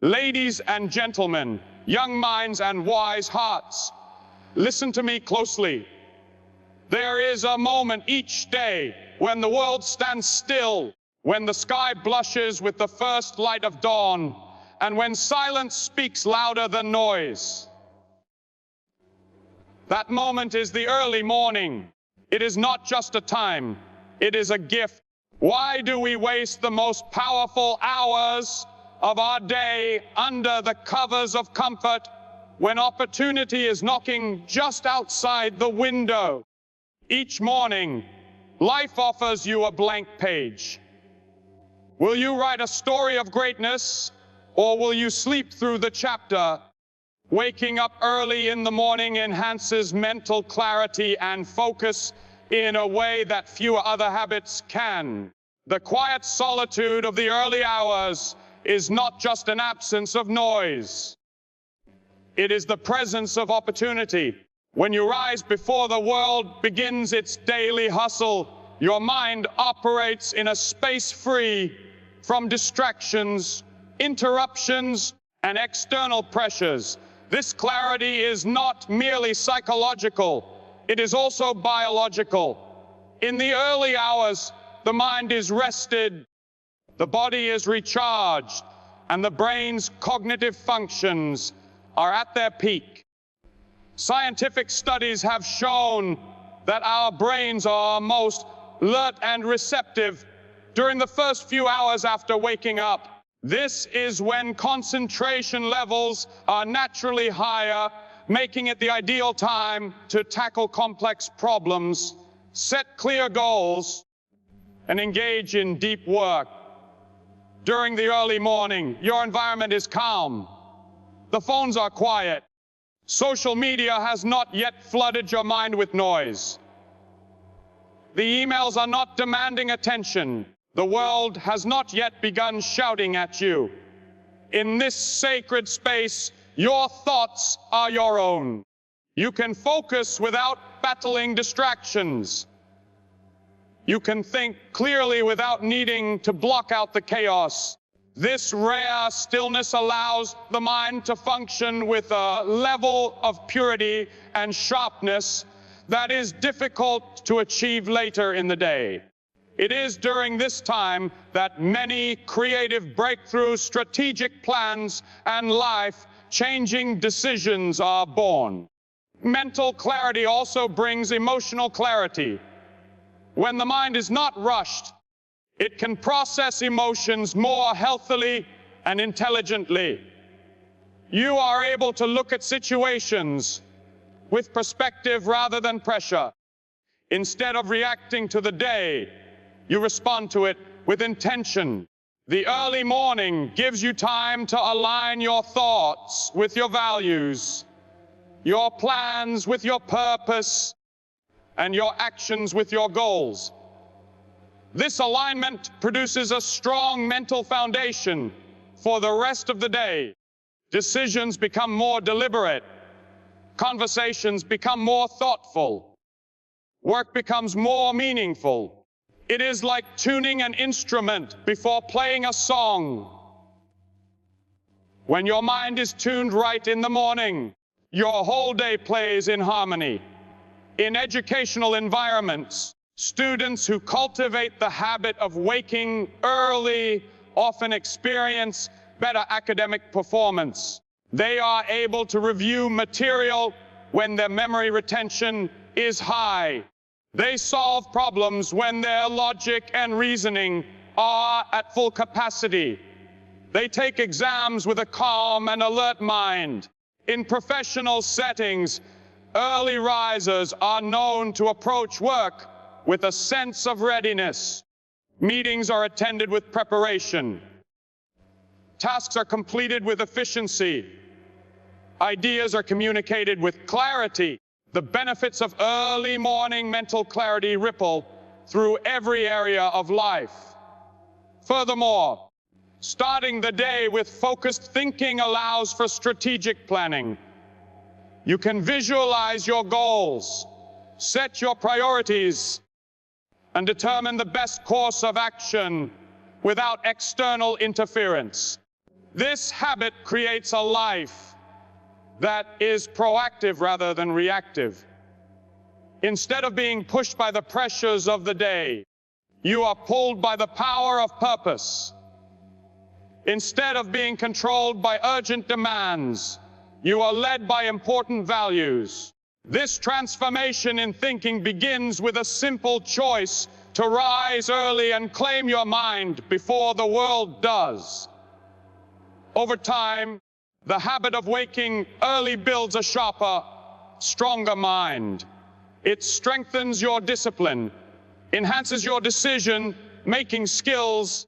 Ladies and gentlemen, young minds and wise hearts, listen to me closely. There is a moment each day when the world stands still, when the sky blushes with the first light of dawn, and when silence speaks louder than noise. That moment is the early morning. It is not just a time, it is a gift. Why do we waste the most powerful hours of our day under the covers of comfort when opportunity is knocking just outside the window? Each morning, life offers you a blank page. Will you write a story of greatness, or will you sleep through the chapter? Waking up early in the morning enhances mental clarity and focus in a way that few other habits can. The quiet solitude of the early hours is not just an absence of noise. It is the presence of opportunity. When you rise before the world begins its daily hustle, your mind operates in a space free from distractions, interruptions, and external pressures. This clarity is not merely psychological, it is also biological. In the early hours, the mind is rested, the body is recharged, and the brain's cognitive functions are at their peak. Scientific studies have shown that our brains are most alert and receptive during the first few hours after waking up. This is when concentration levels are naturally higher, making it the ideal time to tackle complex problems, set clear goals, and engage in deep work. During the early morning, your environment is calm. The phones are quiet. Social media has not yet flooded your mind with noise. The emails are not demanding attention. The world has not yet begun shouting at you. In this sacred space, your thoughts are your own. You can focus without battling distractions. You can think clearly without needing to block out the chaos. This rare stillness allows the mind to function with a level of purity and sharpness that is difficult to achieve later in the day. It is during this time that many creative breakthroughs, strategic plans, and life-changing decisions are born. Mental clarity also brings emotional clarity. When the mind is not rushed, it can process emotions more healthily and intelligently. You are able to look at situations with perspective rather than pressure. Instead of reacting to the day, you respond to it with intention. The early morning gives you time to align your thoughts with your values, your plans with your purpose, and your actions with your goals. This alignment produces a strong mental foundation for the rest of the day. Decisions become more deliberate. Conversations become more thoughtful. Work becomes more meaningful. It is like tuning an instrument before playing a song. When your mind is tuned right in the morning, your whole day plays in harmony. In educational environments, students who cultivate the habit of waking early often experience better academic performance. They are able to review material when their memory retention is high. They solve problems when their logic and reasoning are at full capacity. They take exams with a calm and alert mind. In professional settings, early risers are known to approach work with a sense of readiness. Meetings are attended with preparation. Tasks are completed with efficiency. Ideas are communicated with clarity. The benefits of early morning mental clarity ripple through every area of life. Furthermore, starting the day with focused thinking allows for strategic planning. You can visualize your goals, set your priorities, and determine the best course of action without external interference. This habit creates a life that is proactive rather than reactive. Instead of being pushed by the pressures of the day, you are pulled by the power of purpose. Instead of being controlled by urgent demands, you are led by important values. This transformation in thinking begins with a simple choice to rise early and claim your mind before the world does. Over time, the habit of waking early builds a sharper, stronger mind. It strengthens your discipline, enhances your decision-making skills,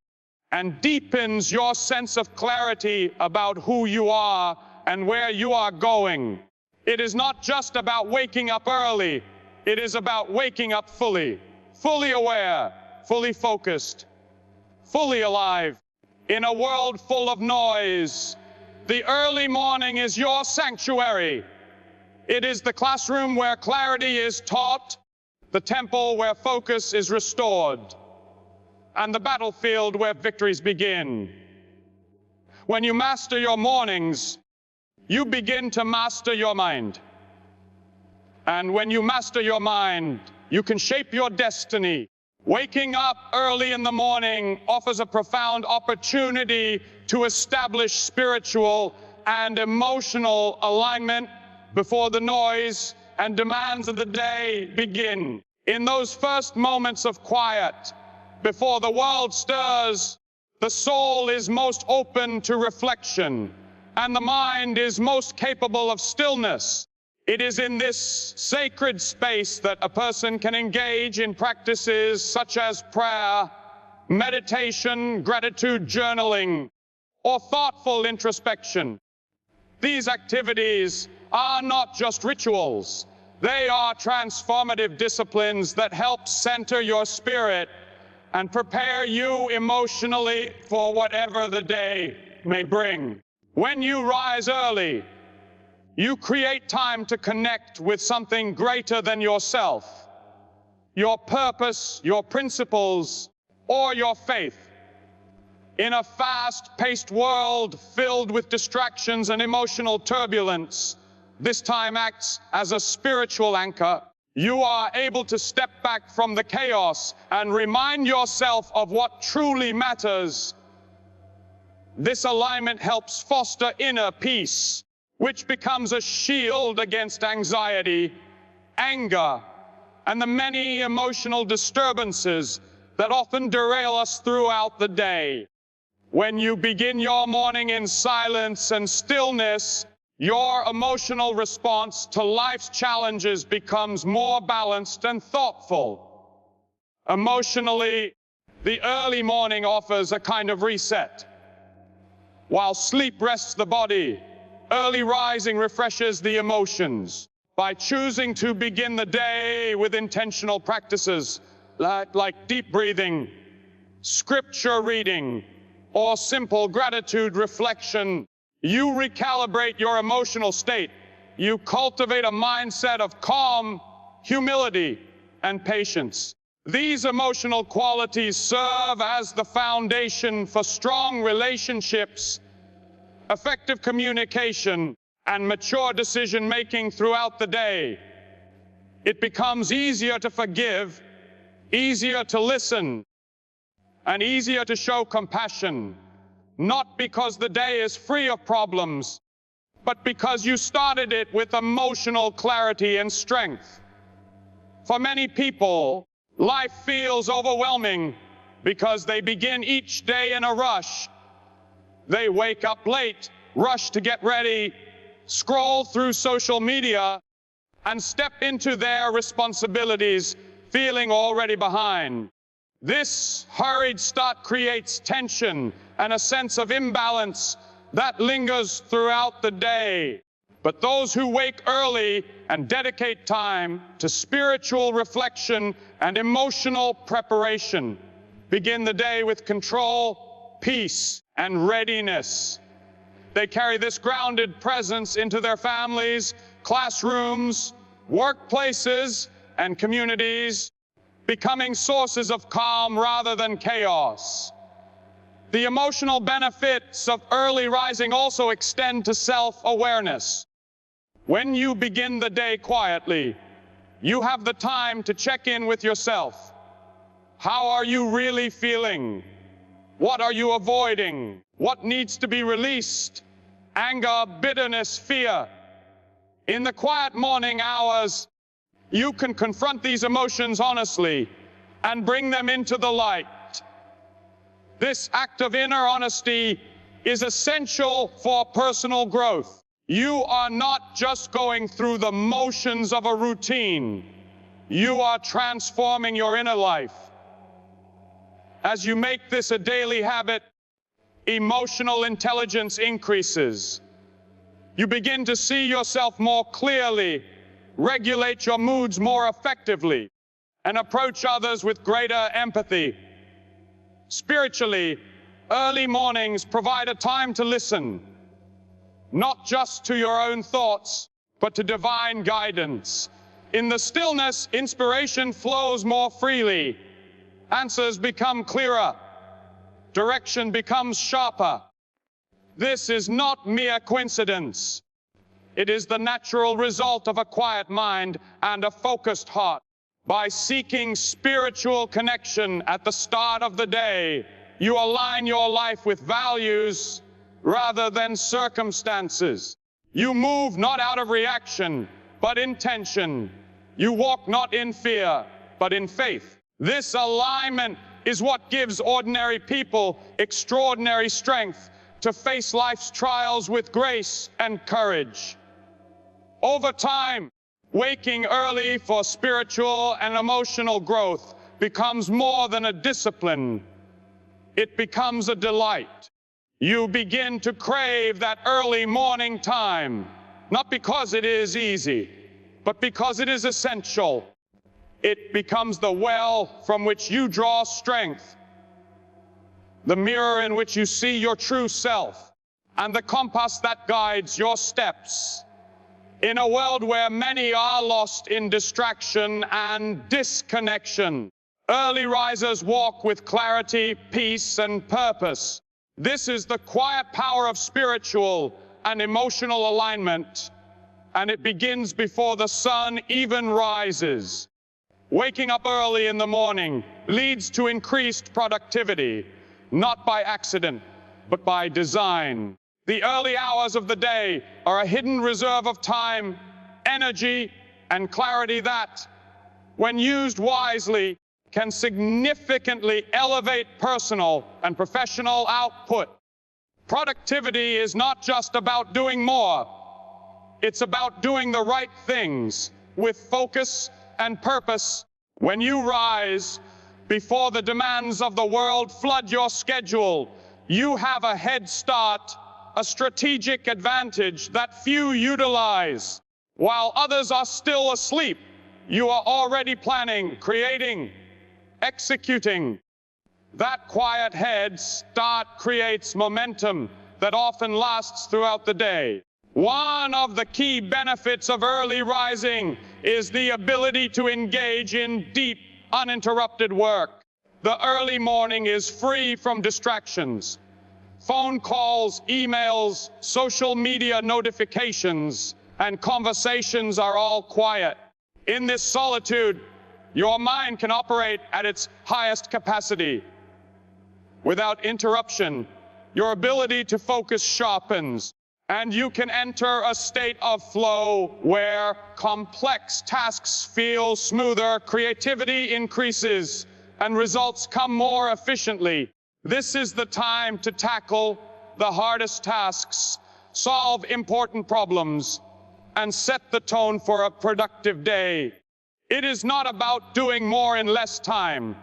and deepens your sense of clarity about who you are and where you are going. It is not just about waking up early. It is about waking up fully aware, fully focused, fully alive. In a world full of noise, the early morning is your sanctuary. It is the classroom where clarity is taught, the temple where focus is restored, and the battlefield where victories begin. When you master your mornings, you begin to master your mind. And when you master your mind, you can shape your destiny. Waking up early in the morning offers a profound opportunity to establish spiritual and emotional alignment before the noise and demands of the day begin. In those first moments of quiet, before the world stirs, the soul is most open to reflection, and the mind is most capable of stillness. It is in this sacred space that a person can engage in practices such as prayer, meditation, gratitude journaling, or thoughtful introspection. These activities are not just rituals. They are transformative disciplines that help center your spirit and prepare you emotionally for whatever the day may bring. When you rise early, you create time to connect with something greater than yourself, your purpose, your principles, or your faith. In a fast-paced world filled with distractions and emotional turbulence, this time acts as a spiritual anchor. You are able to step back from the chaos and remind yourself of what truly matters. This alignment helps foster inner peace, which becomes a shield against anxiety, anger, and the many emotional disturbances that often derail us throughout the day. When you begin your morning in silence and stillness, your emotional response to life's challenges becomes more balanced and thoughtful. Emotionally, the early morning offers a kind of reset. While sleep rests the body, early rising refreshes the emotions. By choosing to begin the day with intentional practices like deep breathing, scripture reading, or simple gratitude reflection, you recalibrate your emotional state. You cultivate a mindset of calm, humility, and patience. These emotional qualities serve as the foundation for strong relationships, effective communication, and mature decision-making throughout the day. It becomes easier to forgive, easier to listen, and easier to show compassion, not because the day is free of problems, but because you started it with emotional clarity and strength. For many people, life feels overwhelming because they begin each day in a rush. They wake up late, rush to get ready, scroll through social media, and step into their responsibilities, feeling already behind. This hurried start creates tension and a sense of imbalance that lingers throughout the day. But those who wake early and dedicate time to spiritual reflection and emotional preparation begin the day with control, peace, and readiness. They carry this grounded presence into their families, classrooms, workplaces, and communities, becoming sources of calm rather than chaos. The emotional benefits of early rising also extend to self-awareness. When you begin the day quietly, you have the time to check in with yourself. How are you really feeling? What are you avoiding? What needs to be released? Anger, bitterness, fear. In the quiet morning hours, you can confront these emotions honestly and bring them into the light. This act of inner honesty is essential for personal growth. You are not just going through the motions of a routine. You are transforming your inner life. As you make this a daily habit, emotional intelligence increases. You begin to see yourself more clearly, regulate your moods more effectively, and approach others with greater empathy. Spiritually, early mornings provide a time to listen, not just to your own thoughts, but to divine guidance. In the stillness, inspiration flows more freely. Answers become clearer. Direction becomes sharper. This is not mere coincidence. It is the natural result of a quiet mind and a focused heart. By seeking spiritual connection at the start of the day, you align your life with values rather than circumstances. You move not out of reaction, but intention. You walk not in fear, but in faith. This alignment is what gives ordinary people extraordinary strength to face life's trials with grace and courage. Over time, waking early for spiritual and emotional growth becomes more than a discipline. It becomes a delight. You begin to crave that early morning time, not because it is easy, but because it is essential. It becomes the well from which you draw strength, the mirror in which you see your true self, and the compass that guides your steps. In a world where many are lost in distraction and disconnection, early risers walk with clarity, peace, and purpose. This is the quiet power of spiritual and emotional alignment, and it begins before the sun even rises. Waking up early in the morning leads to increased productivity, not by accident, but by design. The early hours of the day are a hidden reserve of time, energy, and clarity that, when used wisely, can significantly elevate personal and professional output. Productivity is not just about doing more. It's about doing the right things with focus and purpose. When you rise before the demands of the world flood your schedule, you have a head start, a strategic advantage that few utilize. While others are still asleep, you are already planning, creating, executing. That quiet head start creates momentum that often lasts throughout the day. One of the key benefits of early rising is the ability to engage in deep, uninterrupted work. The early morning is free from distractions. Phone calls, emails, social media notifications, and conversations are all quiet. In this solitude, your mind can operate at its highest capacity. Without interruption, your ability to focus sharpens, and you can enter a state of flow where complex tasks feel smoother, creativity increases, and results come more efficiently. This is the time to tackle the hardest tasks, solve important problems, and set the tone for a productive day. It is not about doing more in less time.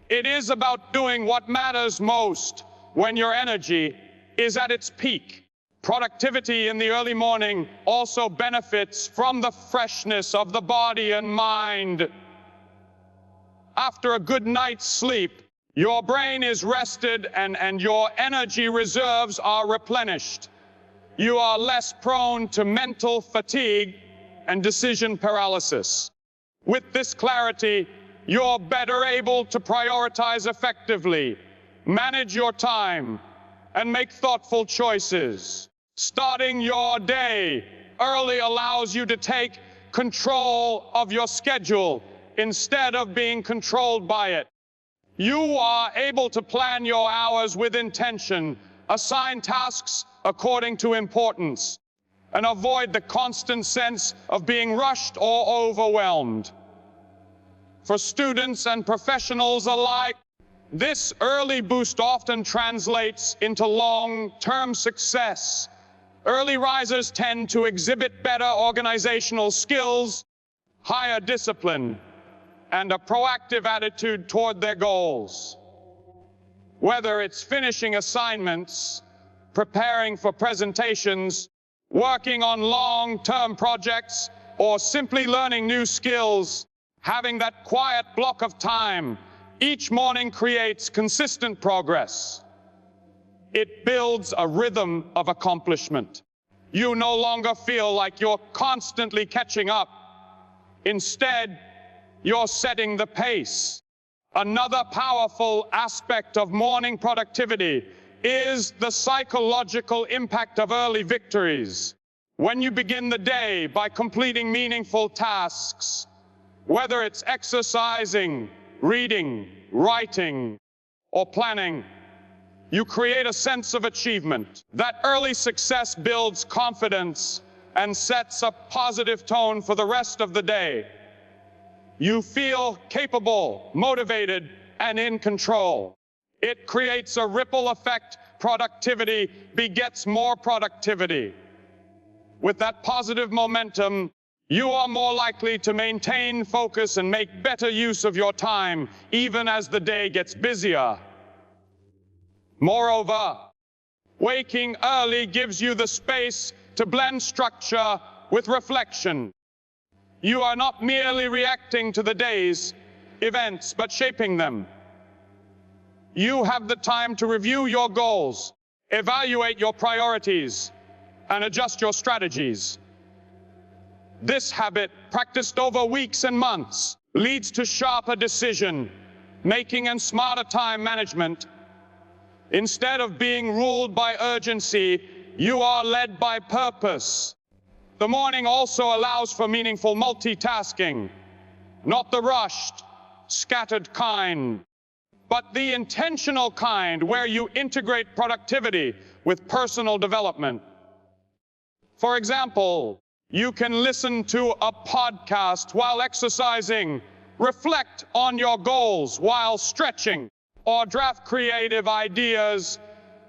It is about doing what matters most when your energy is at its peak. Productivity in the early morning also benefits from the freshness of the body and mind. After a good night's sleep, your brain is rested and your energy reserves are replenished. You are less prone to mental fatigue and decision paralysis. With this clarity, you're better able to prioritize effectively, manage your time, and make thoughtful choices. Starting your day early allows you to take control of your schedule instead of being controlled by it. You are able to plan your hours with intention, assign tasks according to importance, and avoid the constant sense of being rushed or overwhelmed. For students and professionals alike, this early boost often translates into long-term success. Early risers tend to exhibit better organizational skills, higher discipline, and a proactive attitude toward their goals. Whether it's finishing assignments, preparing for presentations, working on long-term projects, or simply learning new skills, having that quiet block of time each morning creates consistent progress. It builds a rhythm of accomplishment. You no longer feel like you're constantly catching up. Instead, you're setting the pace. Another powerful aspect of morning productivity is the psychological impact of early victories. When you begin the day by completing meaningful tasks, whether it's exercising, reading, writing, or planning, you create a sense of achievement. That early success builds confidence and sets a positive tone for the rest of the day. You feel capable, motivated, and in control. It creates a ripple effect. Productivity begets more productivity. With that positive momentum, you are more likely to maintain focus and make better use of your time, even as the day gets busier. Moreover, waking early gives you the space to blend structure with reflection. You are not merely reacting to the day's events, but shaping them. You have the time to review your goals, evaluate your priorities, and adjust your strategies. This habit, practiced over weeks and months, leads to sharper decision-making and smarter time management. Instead of being ruled by urgency, you are led by purpose. The morning also allows for meaningful multitasking, not the rushed, scattered kind, but the intentional kind where you integrate productivity with personal development. For example, you can listen to a podcast while exercising, reflect on your goals while stretching, or draft creative ideas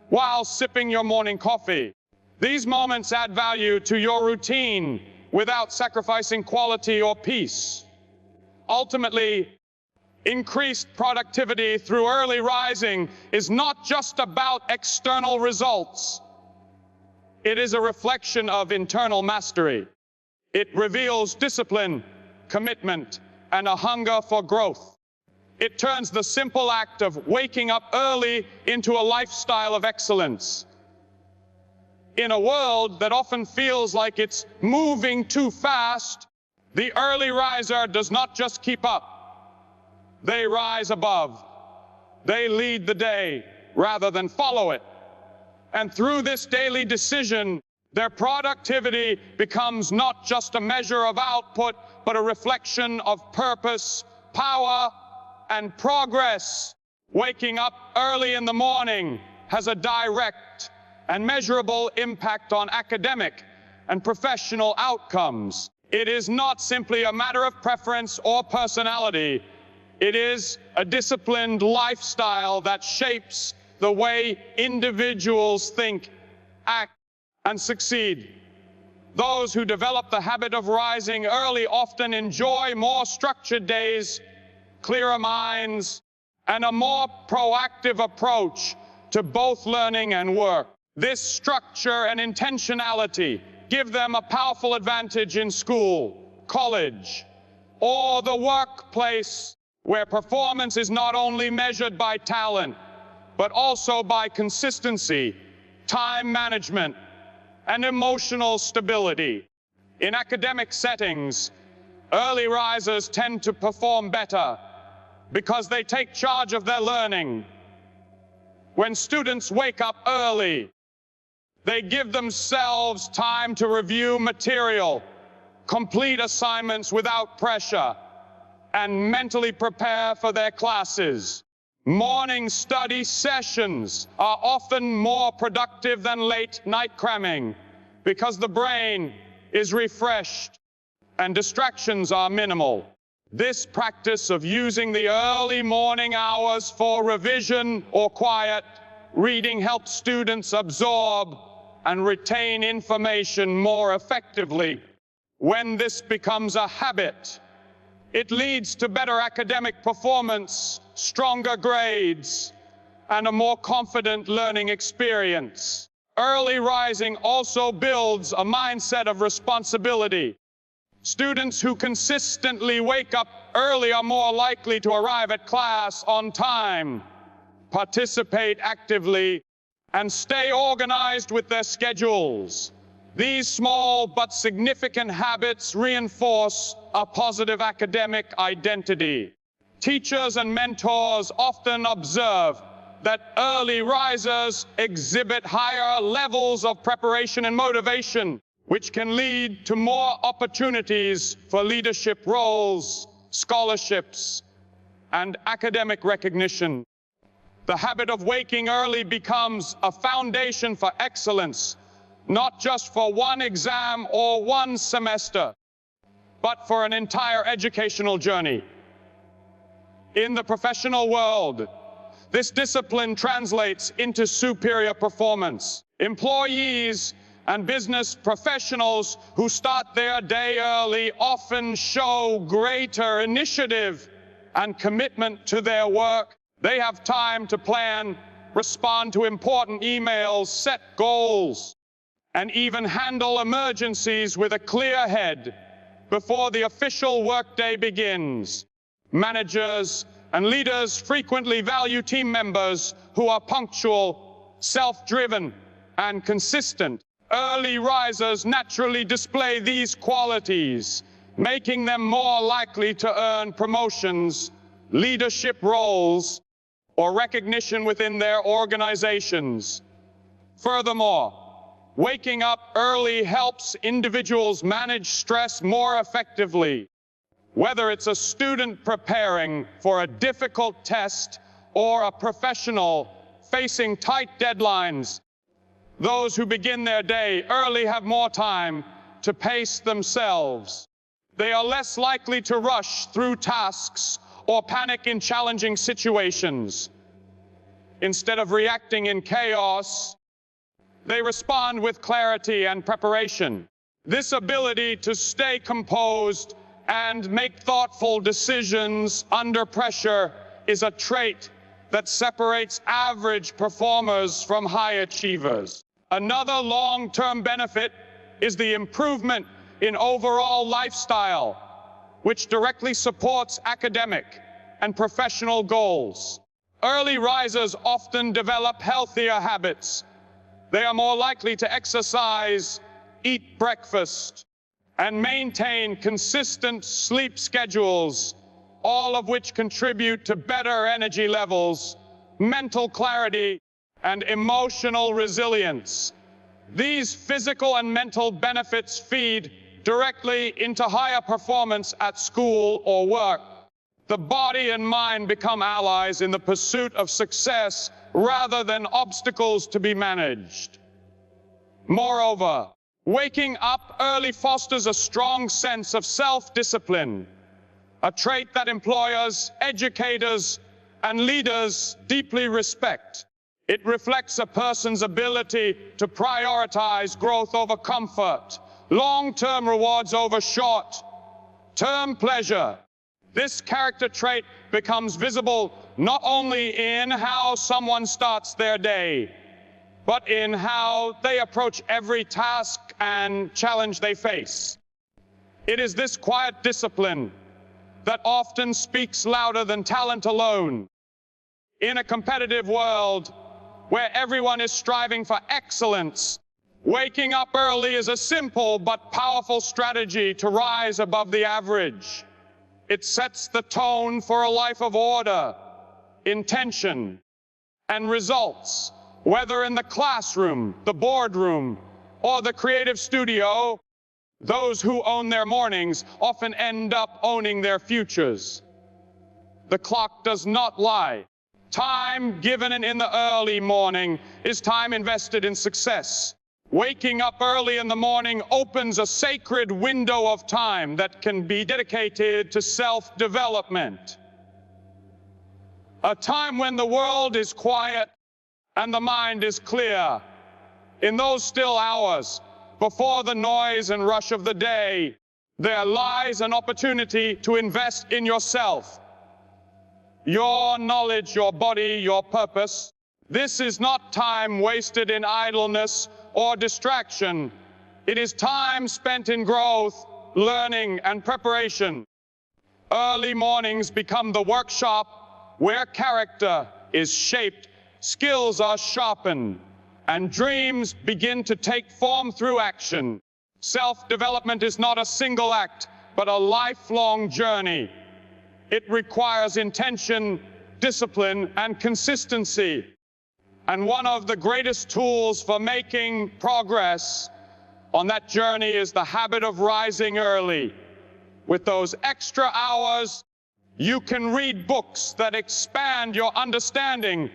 while sipping your morning coffee. These moments add value to your routine without sacrificing quality or peace. Ultimately, increased productivity through early rising is not just about external results. It is a reflection of internal mastery. It reveals discipline, commitment, and a hunger for growth. It turns the simple act of waking up early into a lifestyle of excellence. In a world that often feels like it's moving too fast, the early riser does not just keep up. They rise above. They lead the day rather than follow it. And through this daily decision, their productivity becomes not just a measure of output, but a reflection of purpose, power, and progress. Waking up early in the morning has a direct and measurable impact on academic and professional outcomes. It is not simply a matter of preference or personality. It is a disciplined lifestyle that shapes the way individuals think, act, and succeed. Those who develop the habit of rising early often enjoy more structured days, clearer minds, and a more proactive approach to both learning and work. This structure and intentionality give them a powerful advantage in school, college, or the workplace, where performance is not only measured by talent, but also by consistency, time management, and emotional stability. In academic settings, early risers tend to perform better because they take charge of their learning. When students wake up early, they give themselves time to review material, complete assignments without pressure, and mentally prepare for their classes. Morning study sessions are often more productive than late night cramming because the brain is refreshed and distractions are minimal. This practice of using the early morning hours for revision or quiet reading helps students absorb and retain information more effectively. When this becomes a habit, it leads to better academic performance, stronger grades, and a more confident learning experience. Early rising also builds a mindset of responsibility. Students who consistently wake up early are more likely to arrive at class on time, participate actively, and stay organized with their schedules. These small but significant habits reinforce a positive academic identity. Teachers and mentors often observe that early risers exhibit higher levels of preparation and motivation, which can lead to more opportunities for leadership roles, scholarships, and academic recognition. The habit of waking early becomes a foundation for excellence, not just for one exam or one semester, but for an entire educational journey. In the professional world, this discipline translates into superior performance. Employees and business professionals who start their day early often show greater initiative and commitment to their work. They have time to plan, respond to important emails, set goals, and even handle emergencies with a clear head before the official workday begins. Managers and leaders frequently value team members who are punctual, self-driven, and consistent. Early risers naturally display these qualities, making them more likely to earn promotions, leadership roles, or recognition within their organizations. Furthermore, waking up early helps individuals manage stress more effectively. Whether it's a student preparing for a difficult test or a professional facing tight deadlines, those who begin their day early have more time to pace themselves. They are less likely to rush through tasks or panic in challenging situations. Instead of reacting in chaos, they respond with clarity and preparation. This ability to stay composed and make thoughtful decisions under pressure is a trait that separates average performers from high achievers. Another long-term benefit is the improvement in overall lifestyle, which directly supports academic and professional goals. Early risers often develop healthier habits. They are more likely to exercise, eat breakfast, and maintain consistent sleep schedules, all of which contribute to better energy levels, mental clarity, and emotional resilience. These physical and mental benefits feed directly into higher performance at school or work. The body and mind become allies in the pursuit of success rather than obstacles to be managed. Moreover, waking up early fosters a strong sense of self-discipline, a trait that employers, educators, and leaders deeply respect. It reflects a person's ability to prioritize growth over comfort, long-term rewards over short-term pleasure. This character trait becomes visible not only in how someone starts their day, but in how they approach every task and challenge they face. It is this quiet discipline that often speaks louder than talent alone. In a competitive world where everyone is striving for excellence, waking up early is a simple but powerful strategy to rise above the average. It sets the tone for a life of order, intention, and results. Whether in the classroom, the boardroom, or the creative studio, those who own their mornings often end up owning their futures. The clock does not lie. Time given in the early morning is time invested in success. Waking up early in the morning opens a sacred window of time that can be dedicated to self-development. A time when the world is quiet and the mind is clear. In those still hours, before the noise and rush of the day, there lies an opportunity to invest in yourself, your knowledge, your body, your purpose. This is not time wasted in idleness or distraction. It is time spent in growth, learning, and preparation. Early mornings become the workshop where character is shaped, skills are sharpened, and dreams begin to take form through action. Self-development is not a single act, but a lifelong journey. It requires intention, discipline, and consistency. And one of the greatest tools for making progress on that journey is the habit of rising early. With those extra hours, you can read books that expand your understanding,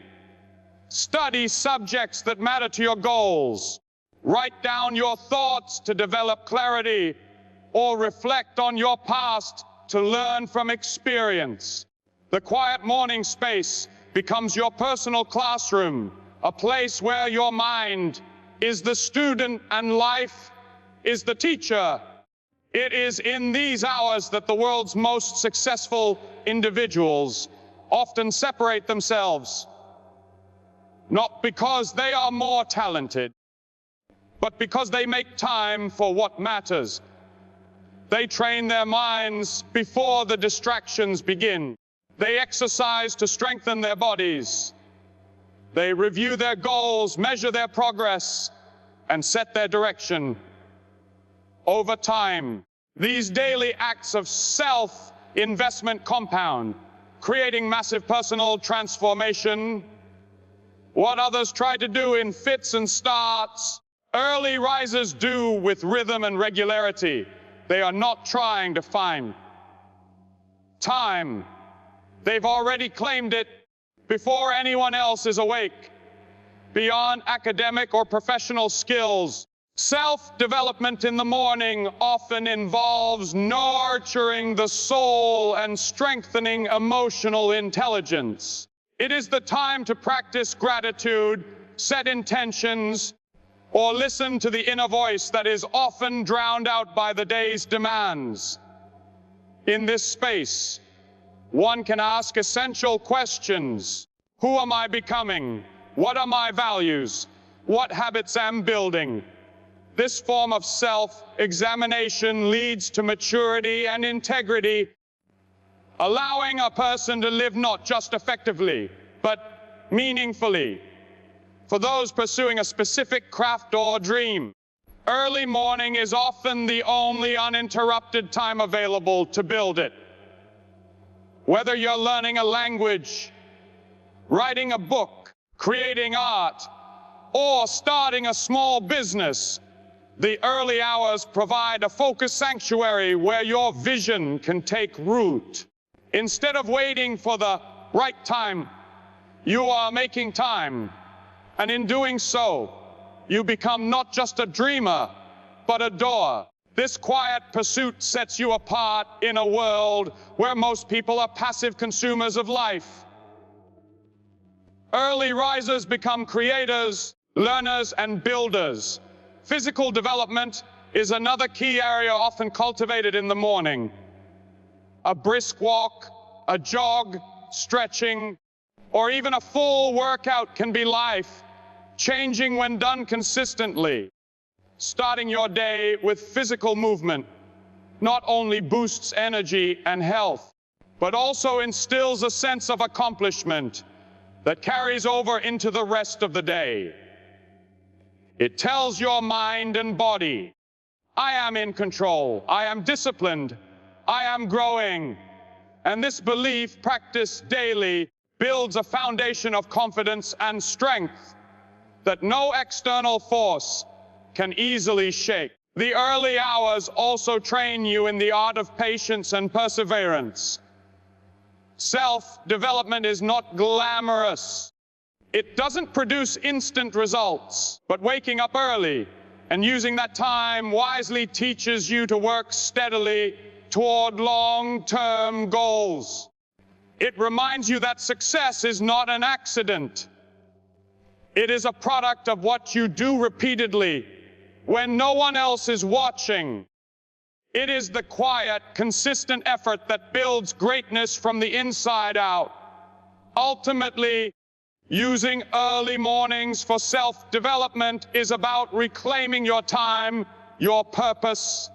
study subjects that matter to your goals, write down your thoughts to develop clarity, or reflect on your past to learn from experience. The quiet morning space becomes your personal classroom, a place where your mind is the student and life is the teacher. It is in these hours that the world's most successful individuals often separate themselves, not because they are more talented, but because they make time for what matters. They train their minds before the distractions begin. They exercise to strengthen their bodies. They review their goals, measure their progress, and set their direction. Over time, these daily acts of self-investment compound, creating massive personal transformation. What others try to do in fits and starts, early risers do with rhythm and regularity. They are not trying to find time. They've already claimed it before anyone else is awake. Beyond academic or professional skills, self-development in the morning often involves nurturing the soul and strengthening emotional intelligence. It is the time to practice gratitude, set intentions, or listen to the inner voice that is often drowned out by the day's demands. In this space, one can ask essential questions. Who am I becoming? What are my values? What habits am I building? This form of self-examination leads to maturity and integrity, allowing a person to live not just effectively, but meaningfully. For those pursuing a specific craft or dream, early morning is often the only uninterrupted time available to build it. Whether you're learning a language, writing a book, creating art, or starting a small business, the early hours provide a focused sanctuary where your vision can take root. Instead of waiting for the right time, you are making time. And in doing so, you become not just a dreamer, but a doer. This quiet pursuit sets you apart in a world where most people are passive consumers of life. Early risers become creators, learners, and builders. Physical development is another key area often cultivated in the morning. A brisk walk, a jog, stretching, or even a full workout can be life-changing when done consistently. Starting your day with physical movement not only boosts energy and health, but also instills a sense of accomplishment that carries over into the rest of the day. It tells your mind and body, I am in control, I am disciplined, I am growing. And this belief, practiced daily, builds a foundation of confidence and strength that no external force can easily shake. The early hours also train you in the art of patience and perseverance. Self-development is not glamorous. It doesn't produce instant results, but waking up early and using that time wisely teaches you to work steadily toward long-term goals. It reminds you that success is not an accident. It is a product of what you do repeatedly when no one else is watching. It is the quiet, consistent effort that builds greatness from the inside out. Ultimately, using early mornings for self-development is about reclaiming your time, your purpose,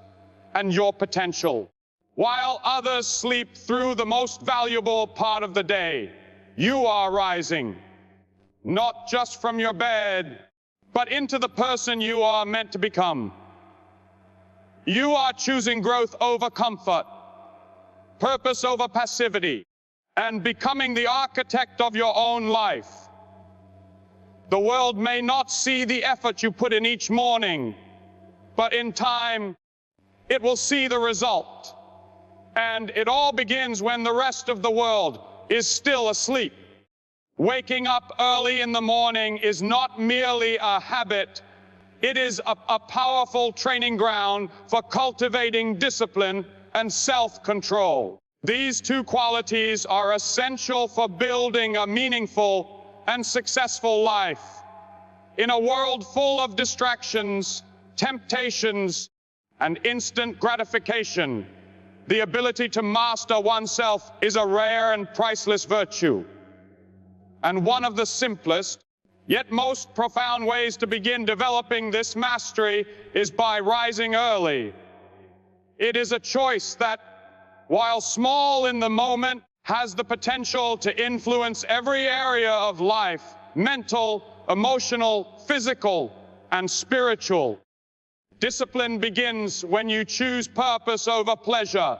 and your potential. While others sleep through the most valuable part of the day, you are rising, not just from your bed, but into the person you are meant to become. You are choosing growth over comfort, purpose over passivity, and becoming the architect of your own life. The world may not see the effort you put in each morning, but in time, it will see the result. And it all begins when the rest of the world is still asleep. Waking up early in the morning is not merely a habit. It is a powerful training ground for cultivating discipline and self-control. These two qualities are essential for building a meaningful and successful life. In a world full of distractions, temptations, and instant gratification, the ability to master oneself is a rare and priceless virtue. And one of the simplest, yet most profound ways to begin developing this mastery is by rising early. It is a choice that, while small in the moment, has the potential to influence every area of life: mental, emotional, physical, and spiritual. Discipline begins when you choose purpose over pleasure.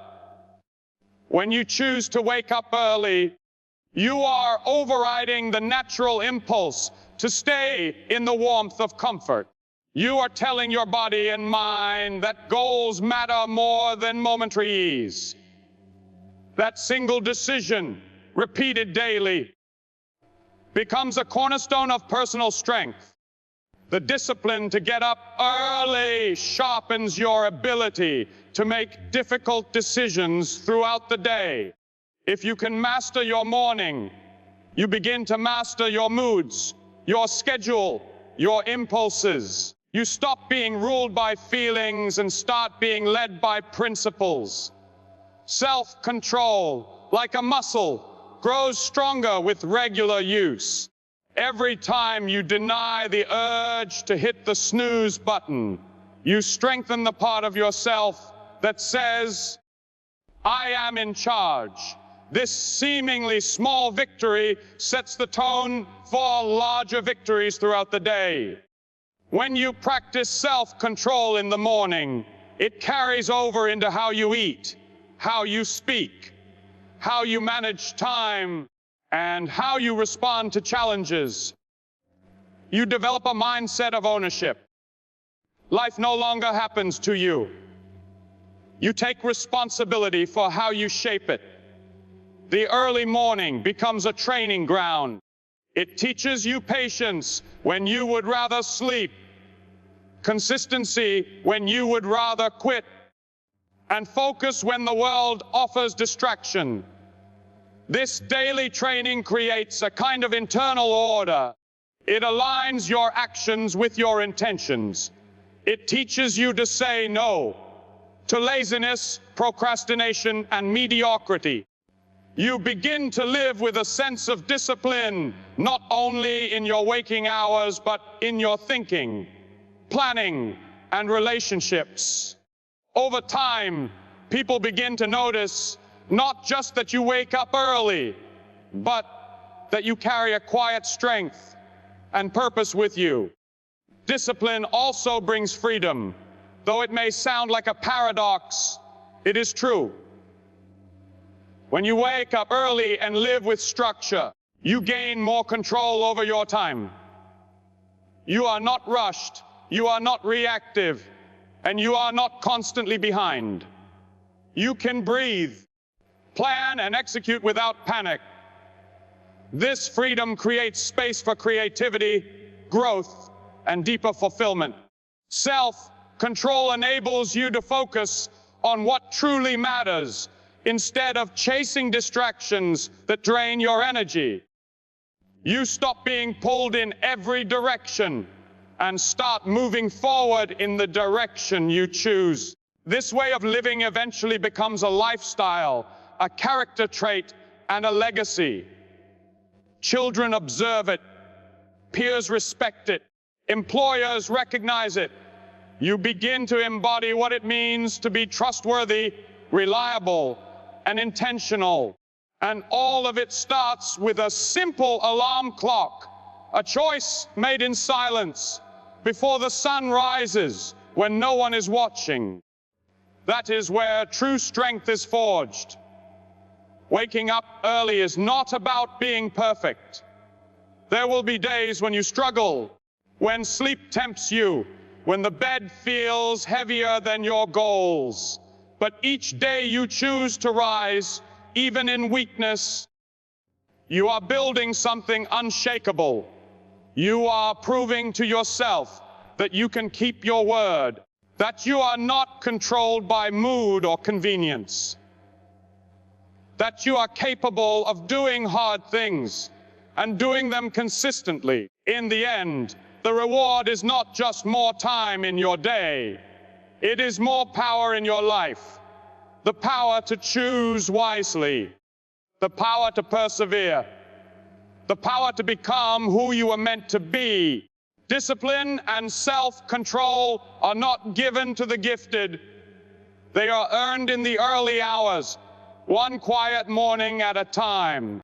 When you choose to wake up early, you are overriding the natural impulse to stay in the warmth of comfort. You are telling your body and mind that goals matter more than momentary ease. That single decision, repeated daily, becomes a cornerstone of personal strength. The discipline to get up early sharpens your ability to make difficult decisions throughout the day. If you can master your morning, you begin to master your moods, your schedule, your impulses. You stop being ruled by feelings and start being led by principles. Self-control, like a muscle, grows stronger with regular use. Every time you deny the urge to hit the snooze button, you strengthen the part of yourself that says, "I am in charge." This seemingly small victory sets the tone for larger victories throughout the day. When you practice self-control in the morning, it carries over into how you eat, how you speak, how you manage time, and how you respond to challenges. You develop a mindset of ownership. Life no longer happens to you. You take responsibility for how you shape it. The early morning becomes a training ground. It teaches you patience when you would rather sleep, consistency when you would rather quit, and focus when the world offers distraction. This daily training creates a kind of internal order. It aligns your actions with your intentions. It teaches you to say no to laziness, procrastination, and mediocrity. You begin to live with a sense of discipline, not only in your waking hours, but in your thinking, planning, and relationships. Over time, people begin to notice not just that you wake up early, but that you carry a quiet strength and purpose with you. Discipline also brings freedom. Though it may sound like a paradox, it is true. When you wake up early and live with structure, You gain more control over your time. You are not rushed, you are not reactive, and you are not constantly behind. You can breathe, plan, and execute without panic. This freedom creates space for creativity, growth, and deeper fulfillment. Self-control enables you to focus on what truly matters instead of chasing distractions that drain your energy. You stop being pulled in every direction and start moving forward in the direction you choose. This way of living eventually becomes a lifestyle, a character trait, and a legacy. Children observe it, peers respect it, employers recognize it. You begin to embody what it means to be trustworthy, reliable, and intentional. And all of it starts with a simple alarm clock, a choice made in silence, before the sun rises, when no one is watching. That is where true strength is forged. Waking up early is not about being perfect. There will be days when you struggle, when sleep tempts you, when the bed feels heavier than your goals. But each day you choose to rise, even in weakness, you are building something unshakable. You are proving to yourself that you can keep your word, that you are not controlled by mood or convenience, that you are capable of doing hard things and doing them consistently. In the end, the reward is not just more time in your day. It is more power in your life. The power to choose wisely, the power to persevere, the power to become who you are meant to be. Discipline and self-control are not given to the gifted. They are earned in the early hours, one quiet morning at a time.